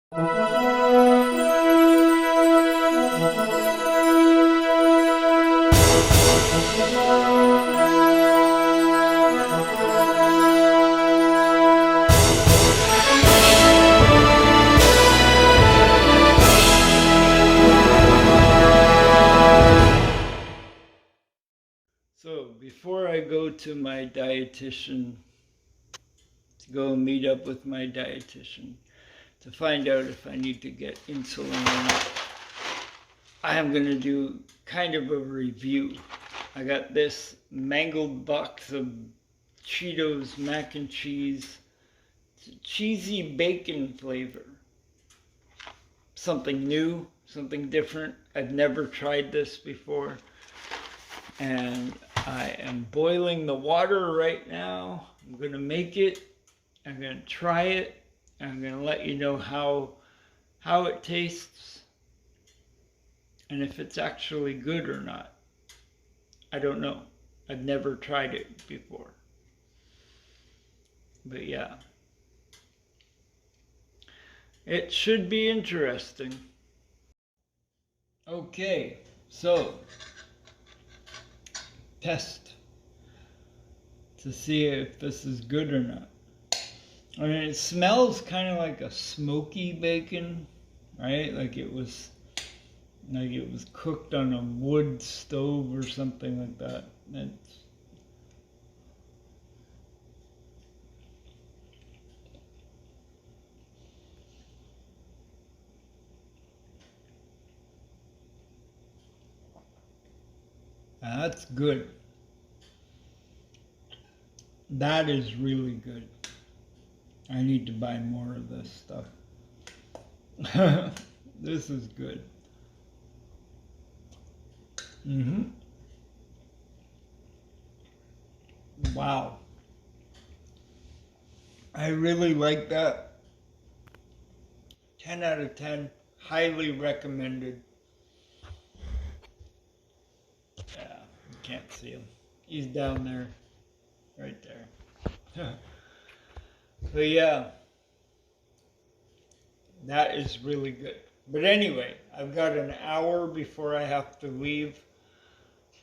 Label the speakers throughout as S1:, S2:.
S1: So before I go to my dietitian, to go meet up with my dietitian to find out if I need to get insulin or not, I am going to do kind of a review. I got this mangled box of Cheetos mac and cheese, cheesy bacon flavor. Something new, something different. I've never tried this before. And I am boiling the water right now. I'm going to make it. I'm going to try it. I'm going to let you know how it tastes and if it's actually good or not. I don't know. I've never tried it before. But yeah. It should be interesting. Okay, so test to see if this is good or not. I mean, it smells kind of like a smoky bacon, right? Like it was cooked on a wood stove or something like that. That's good. That is really good. I need to buy more of this stuff. This is good. Wow. I really like that. 10 out of 10. Highly recommended. Yeah, you can't see him. He's down there. Right there. But yeah, that is really good. But anyway, I've got an hour before I have to leave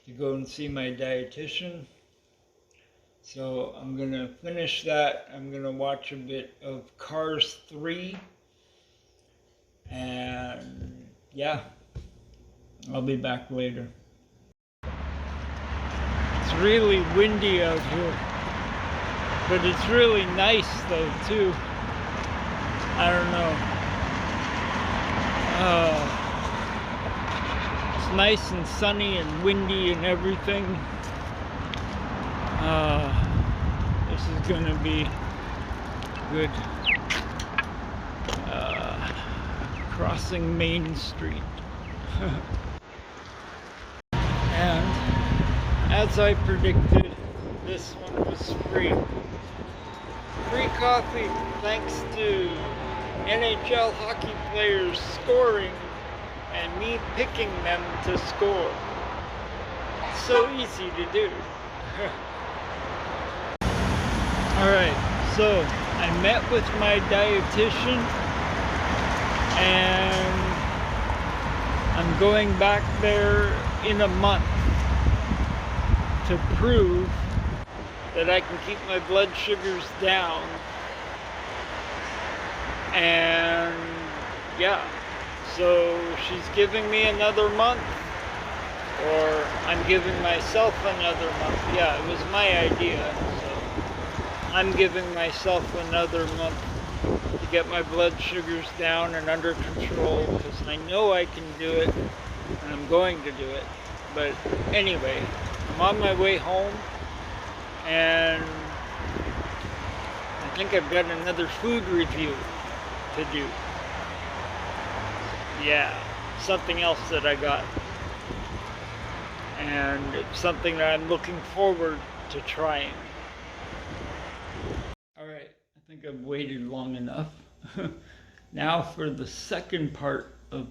S1: to go and see my dietitian. So I'm going to finish that. I'm going to watch a bit of Cars 3. And yeah, I'll be back later. It's really windy out here. But it's really nice though too. I don't know. It's nice and sunny and windy and everything. This is gonna be good. Crossing Main Street. And as I predicted, this one was free. Free coffee thanks to NHL hockey players scoring and me picking them to score. It's so easy to do. Alright, so I met with my dietitian and I'm going back there in a month to prove that I can keep my blood sugars down. And yeah, so she's giving me another month, or I'm giving myself another month. Yeah, it was my idea, so I'm giving myself another month to get my blood sugars down and under control, because I know I can do it, and I'm going to do it. But anyway, I'm on my way home, and I think I've got another food review to do. Yeah, something else that I got. And it's something that I'm looking forward to trying. Alright, I think I've waited long enough. Now for the second part of,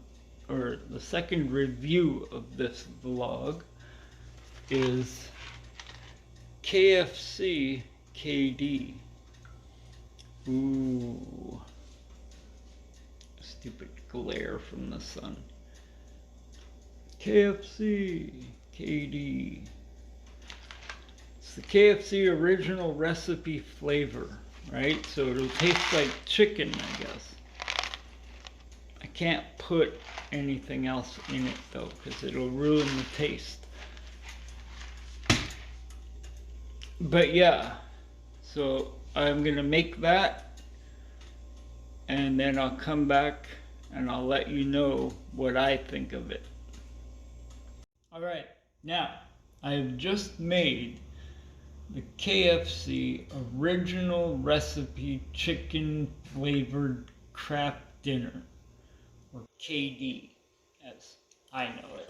S1: or the second review of this vlog is KFC KD. Ooh. stupid glare from the sun. KFC, KD. It's the KFC original recipe flavor, right? So it'll taste like chicken, I guess. I can't put anything else in it though, because it'll ruin the taste. But yeah, so I'm gonna make that, and then I'll come back and I'll let you know what I think of it. Alright, now I've just made the KFC original recipe chicken flavored Kraft dinner, or KD as I know it.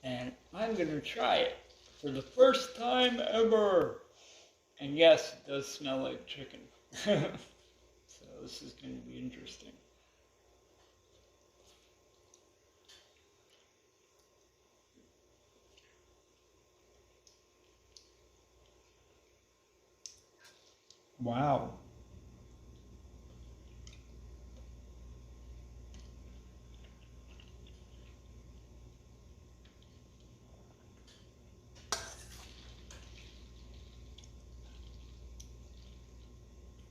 S1: And I'm gonna try it for the first time ever. And yes, it does smell like chicken. So this is gonna be interesting. Wow.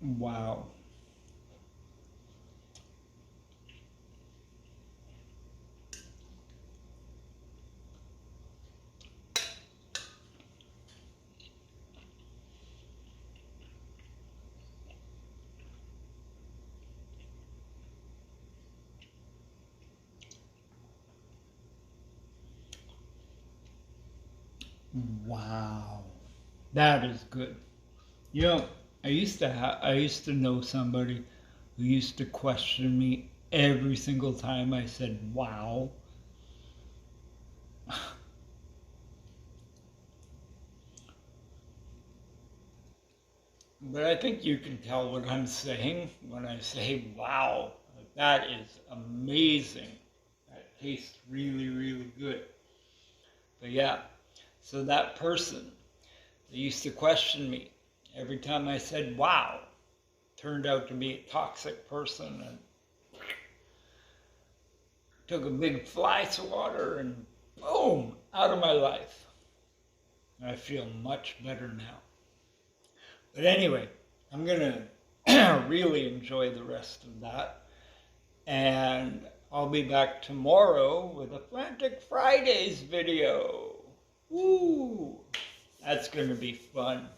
S1: Wow. Wow. That is good. You know, I used to know somebody who used to question me every single time I said wow. But I think you can tell what I'm saying when I say wow. Like, that is amazing. That tastes really, really good. But yeah, so that person that used to question me every time I said wow turned out to be a toxic person and took a big fly swatter and boom, out of my life. I feel much better now. But anyway, I'm gonna really enjoy the rest of that. And I'll be back tomorrow with a Frantic Fridays video. Woo! That's gonna be fun.